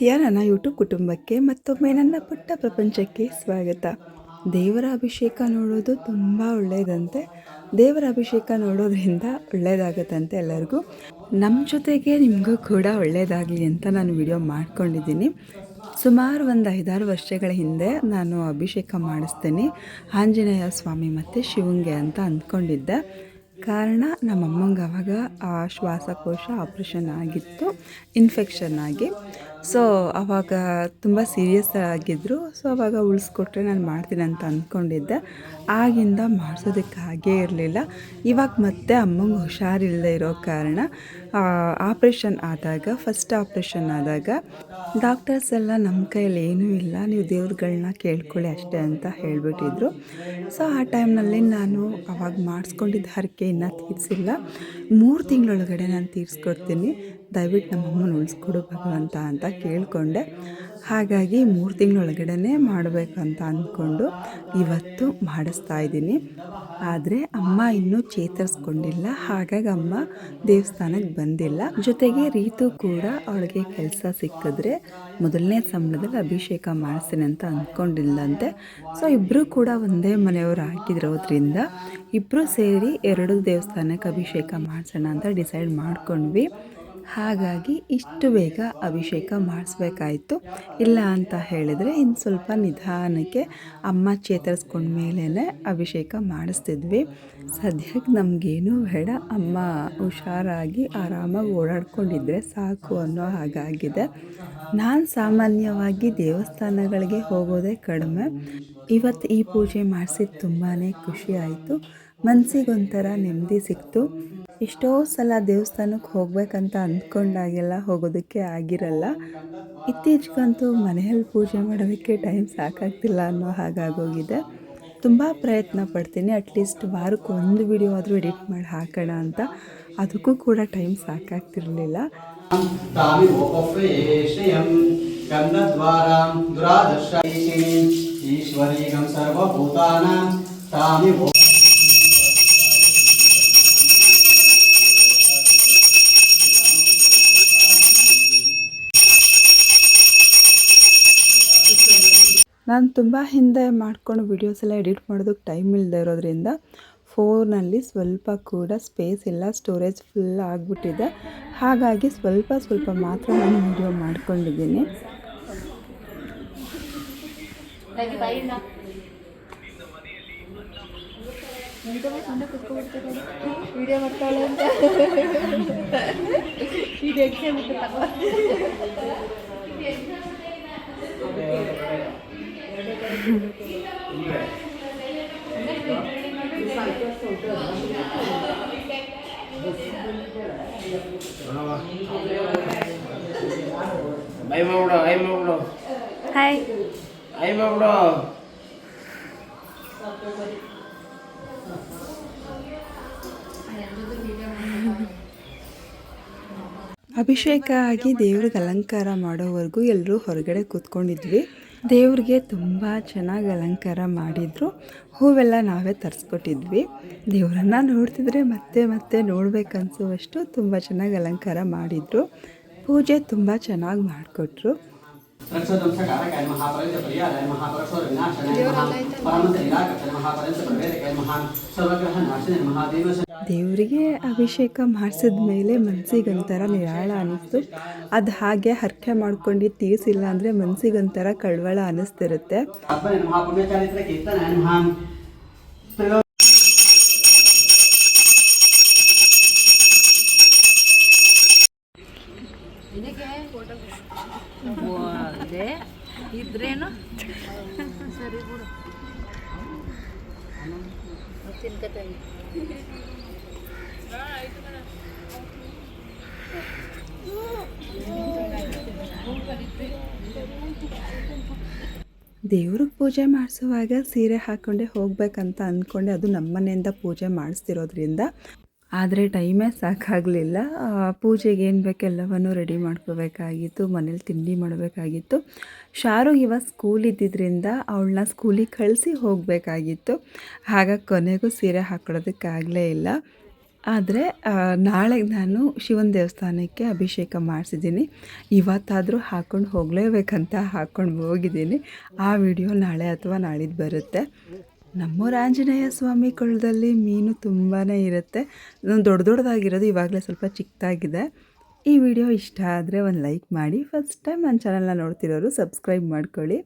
ಪ್ರೀತಿಯ ನನ್ನ ಯೂಟ್ಯೂಬ್ ಕುಟುಂಬಕ್ಕೆ ಮತ್ತೊಮ್ಮೆ ನನ್ನ ಪುಟ್ಟ ಪ್ರಪಂಚಕ್ಕೆ ಸ್ವಾಗತ. ದೇವರ ಅಭಿಷೇಕ ನೋಡೋದು ತುಂಬ ಒಳ್ಳೆಯದಂತೆ. ದೇವರ ಅಭಿಷೇಕ ನೋಡೋದ್ರಿಂದ ಒಳ್ಳೆಯದಾಗತ್ತಂತೆ ಎಲ್ಲರಿಗೂ. ನಮ್ಮ ಜೊತೆಗೆ ನಿಮಗೂ ಕೂಡ ಒಳ್ಳೆಯದಾಗಲಿ ಅಂತ ನಾನು ವಿಡಿಯೋ ಮಾಡ್ಕೊಂಡಿದ್ದೀನಿ. ಸುಮಾರು ಒಂದು 5-6 ವರ್ಷಗಳ ಹಿಂದೆ ನಾನು ಅಭಿಷೇಕ ಮಾಡಿಸ್ತೇನೆ ಆಂಜನೇಯ ಸ್ವಾಮಿ ಮತ್ತು ಶಿವಂಗೆ ಅಂತ ಅಂದ್ಕೊಂಡಿದ್ದೆ. ಕಾರಣ ನಮ್ಮಮ್ಮಂಗೆ ಆವಾಗ ಶ್ವಾಸಕೋಶ ಆಪ್ರೇಷನ್ ಆಗಿತ್ತು, ಇನ್ಫೆಕ್ಷನ್ ಆಗಿ. ಸೊ ಆವಾಗ ತುಂಬ ಸೀರಿಯಸ್ ಆಗಿದ್ದರು. ಸೊ ಆವಾಗ ಉಳಿಸ್ಕೊಟ್ರೆ ನಾನು ಮಾಡ್ತೀನಿ ಅಂತ ಅಂದ್ಕೊಂಡಿದ್ದೆ. ಆಗಿಂದ ಮಾಡಿಸೋದಕ್ಕೆ ಆಗೇ ಇರಲಿಲ್ಲ. ಇವಾಗ ಮತ್ತೆ ಅಮ್ಮಂಗೆ ಹುಷಾರಿಲ್ಲದೆ ಇರೋ ಕಾರಣ ಫಸ್ಟ್ ಆಪ್ರೇಷನ್ ಆದಾಗ ಡಾಕ್ಟರ್ಸ್ ಎಲ್ಲ ನಮ್ಮ ಕೈಯಲ್ಲಿ ಏನೂ ಇಲ್ಲ, ನೀವು ದೇವ್ರುಗಳನ್ನ ಕೇಳ್ಕೊಳ್ಳಿ ಅಷ್ಟೇ ಅಂತ ಹೇಳಿಬಿಟ್ಟಿದ್ರು. ಸೊ ಆ ಟೈಮ್ನಲ್ಲಿ ನಾನು ಅವಾಗ ಮಾಡಿಸ್ಕೊಂಡಿದ್ದ ಹರಕೆ ಇನ್ನೂ ತೀರಿಸಿಲ್ಲ. 3 ತಿಂಗಳೊಳಗಡೆ ನಾನು ತೀರಿಸ್ಕೊಡ್ತೀನಿ, ದಯವಿಟ್ಟು ನಮ್ಮಮ್ಮನ ಉಳಿಸ್ಕೊಡು ಭಗವಂತ ಅಂತ ಕೇಳಿಕೊಂಡೆ. ಹಾಗಾಗಿ 3 ತಿಂಗಳೊಳಗಡೆ ಮಾಡಬೇಕು ಅಂತ ಅಂದ್ಕೊಂಡು ಇವತ್ತು ಮಾಡಿಸ್ತಾ ಇದ್ದೀನಿ. ಆದರೆ ಅಮ್ಮ ಇನ್ನೂ ಚೇತರಿಸ್ಕೊಂಡಿಲ್ಲ, ಹಾಗಾಗಿ ಅಮ್ಮ ದೇವಸ್ಥಾನಕ್ಕೆ ಬಂದಿಲ್ಲ. ಜೊತೆಗೆ ರೀತು ಕೂಡ ಅವಳಿಗೆ ಕೆಲಸ ಸಿಕ್ಕಿದ್ರೆ ಮೊದಲನೇ ಸಂಬಳದಲ್ಲಿ ಅಭಿಷೇಕ ಮಾಡಿಸ್ತೀನಿ ಅಂತ ಅಂದ್ಕೊಂಡಿಲ್ಲಂತೆ. ಸೊ ಇಬ್ಬರು ಕೂಡ ಒಂದೇ ಮನೆಯವರು ಆಗಿರೋದ್ರಿಂದ ಇಬ್ಬರು ಸೇರಿ 2 ದೇವಸ್ಥಾನಕ್ಕೆ ಅಭಿಷೇಕ ಮಾಡಿಸೋಣ ಅಂತ ಡಿಸೈಡ್ ಮಾಡ್ಕೊಂಡ್ವಿ. ಹಾಗಾಗಿ ಇಷ್ಟು ಬೇಗ ಅಭಿಷೇಕ ಮಾಡಿಸ್ಬೇಕಾಯಿತು. ಇಲ್ಲ ಅಂತ ಹೇಳಿದರೆ ಇನ್ನು ಸ್ವಲ್ಪ ನಿಧಾನಕ್ಕೆ ಅಮ್ಮ ಚೇತರಿಸ್ಕೊಂಡ ಮೇಲೇ ಅಭಿಷೇಕ ಮಾಡಿಸ್ತಿದ್ವಿ. ಸದ್ಯಕ್ಕೆ ನಮಗೇನೂ ಬೇಡ, ಅಮ್ಮ ಹುಷಾರಾಗಿ ಆರಾಮಾಗಿ ಓಡಾಡ್ಕೊಂಡಿದ್ರೆ ಸಾಕು ಅನ್ನೋ ಹಾಗಾಗಿದೆ. ನಾನು ಸಾಮಾನ್ಯವಾಗಿ ದೇವಸ್ಥಾನಗಳಿಗೆ ಹೋಗೋದೇ ಕಡಿಮೆ. ಇವತ್ತು ಈ ಪೂಜೆ ಮಾಡಿಸಿದ್ದು ತುಂಬಾ ಖುಷಿ ಆಯಿತು, ಮನಸ್ಸಿಗೊಂಥರ ನೆಮ್ಮದಿ ಸಿಕ್ತು. ಎಷ್ಟೋ ಸಲ ದೇವಸ್ಥಾನಕ್ಕೆ ಹೋಗ್ಬೇಕಂತ ಅಂದ್ಕೊಂಡಾಗೆಲ್ಲ ಹೋಗೋದಕ್ಕೆ ಆಗಿರಲ್ಲ. ಇತ್ತೀಚೆಗಂತೂ ಮನೆಯಲ್ಲಿ ಪೂಜೆ ಮಾಡೋದಕ್ಕೆ ಟೈಮ್ ಸಾಕಾಗ್ತಿಲ್ಲ ಅನ್ನೋ ಹಾಗಾಗೋಗಿದೆ. ತುಂಬ ಪ್ರಯತ್ನ ಪಡ್ತೀನಿ, ಅಟ್ಲೀಸ್ಟ್ ವಾರಕ್ಕೆ 1 ವಿಡಿಯೋ ಆದರೂ ಎಡಿಟ್ ಮಾಡಿ ಹಾಕೋಣ ಅಂತ. ಅದಕ್ಕೂ ಕೂಡ ಟೈಮ್ ಸಾಕಾಗ್ತಿರಲಿಲ್ಲ. ನಾನು ತುಂಬ ಹಿಂದೆ ಮಾಡ್ಕೊಂಡು ವೀಡಿಯೋಸ್ ಎಲ್ಲ ಎಡಿಟ್ ಮಾಡೋದಕ್ಕೆ ಟೈಮ್ ಇಲ್ಲದೆ ಇರೋದ್ರಿಂದ ಫೋನಲ್ಲಿ ಸ್ವಲ್ಪ ಕೂಡ ಸ್ಪೇಸ್ ಇಲ್ಲ, ಸ್ಟೋರೇಜ್ ಫುಲ್ ಆಗಿಬಿಟ್ಟಿದೆ. ಹಾಗಾಗಿ ಸ್ವಲ್ಪ ಮಾತ್ರ ನಾನು ವೀಡಿಯೋ ಮಾಡ್ಕೊಂಡಿದ್ದೀನಿ. ವಿಡಿಯೋ ಮಾಡ್ತಾಳೆ ಅಂತ ಅಭಿಷೇಕ ಆಗಿ ದೇವ್ರಿಗೆ ಅಲಂಕಾರ ಮಾಡೋವರೆಗೂ ಎಲ್ಲರೂ ಹೊರಗಡೆ ಕೂತ್ಕೊಂಡಿದ್ವಿ. ದೇವ್ರಿಗೆ ತುಂಬ ಚೆನ್ನಾಗಿ ಅಲಂಕಾರ ಮಾಡಿದರು. ಹೂವೆಲ್ಲ ನಾವೇ ತರಿಸ್ಕೊಟ್ಟಿದ್ವಿ. ದೇವರನ್ನು ನೋಡ್ತಿದ್ರೆ ಮತ್ತೆ ನೋಡ್ಬೇಕನ್ಸುವಷ್ಟು ತುಂಬ ಚೆನ್ನಾಗಿ ಅಲಂಕಾರ ಮಾಡಿದರು. ಪೂಜೆ ತುಂಬ ಚೆನ್ನಾಗಿ ಮಾಡಿಕೊಟ್ರು. ದೇವರಿಗೆ ಅಭಿಷೇಕ ಮಾಡಿಸಿದ ಮೇಲೆ ಮನಸ್ಸಿಗೊಂಥರ ನಿರಾಳ ಅನ್ನಿಸ್ತು. ಅದು ಹಾಗೆ ಹರಕೆ ಮಾಡ್ಕೊಂಡು ತೀರಿಸಿಲ್ಲ ಅಂದರೆ ಮನಸ್ಸಿಗೊಂಥರ ಕಳವಳ ಅನ್ನಿಸ್ತಿರುತ್ತೆ. ಇದ್ರೇನು ಸರಿ ಬಿಡು. ದೇವ್ರಿಗೆ ಪೂಜೆ ಮಾಡಿಸುವಾಗ ಸೀರೆ ಹಾಕ್ಕೊಂಡೆ ಹೋಗ್ಬೇಕಂತ ಅಂದ್ಕೊಂಡೆ. ಅದು ನಮ್ಮ ಮನೆಯಿಂದ ಪೂಜೆ ಮಾಡಿಸ್ತಿರೋದ್ರಿಂದ. ಆದರೆ ಟೈಮೇ ಸಾಕಾಗಲಿಲ್ಲ. ಪೂಜೆಗೆ ಏನು ಬೇಕೆಲ್ಲವನ್ನು ರೆಡಿ ಮಾಡ್ಕೋಬೇಕಾಗಿತ್ತು, ಮನೇಲಿ ತಿಂಡಿ ಮಾಡಬೇಕಾಗಿತ್ತು. ಶಾರು ಇವಾಗ ಸ್ಕೂಲ್ ಇದ್ದಿದ್ದರಿಂದ ಅವಳನ್ನ ಸ್ಕೂಲಿಗೆ ಕಳಿಸಿ ಹೋಗಬೇಕಾಗಿತ್ತು. ಹಾಗಾಗಿ ಕೊನೆಗೂ ಸೀರೆ ಹಾಕೊಳ್ಳೋದಕ್ಕಾಗಲೇ ಇಲ್ಲ. ಆದರೆ ನಾಳೆ ನಾನು ಶಿವನ ದೇವಸ್ಥಾನಕ್ಕೆ ಅಭಿಷೇಕ ಮಾಡಿಸಿದ್ದೀನಿ. ಇವತ್ತಾದರೂ ಹಾಕ್ಕೊಂಡು ಹೋಗಲೇಬೇಕಂತ ಹಾಕ್ಕೊಂಡು ಹೋಗಿದ್ದೀನಿ. ಆ ವಿಡಿಯೋ ನಾಳೆ ಅಥವಾ ನಾಳಿದ್ದು ಬರುತ್ತೆ. ನಮ್ಮೂರ ಆಂಜನೇಯ ಸ್ವಾಮಿ ಕೊಳದಲ್ಲಿ ಮೀನು ತುಂಬಾ ಇರುತ್ತೆ. ದೊಡ್ಡದಾಗಿರೋದು ಇವಾಗಲೇ ಸ್ವಲ್ಪ ಚಿಕ್ಕದಾಗಿದೆ. ಈ ವಿಡಿಯೋ ಇಷ್ಟ ಆದರೆ ಒಂದು ಲೈಕ್ ಮಾಡಿ. ಫಸ್ಟ್ ಟೈಮ್ ನನ್ನ ಚಾನಲ್ನ ನೋಡ್ತಿರೋರು ಸಬ್ಸ್ಕ್ರೈಬ್ ಮಾಡ್ಕೊಳ್ಳಿ.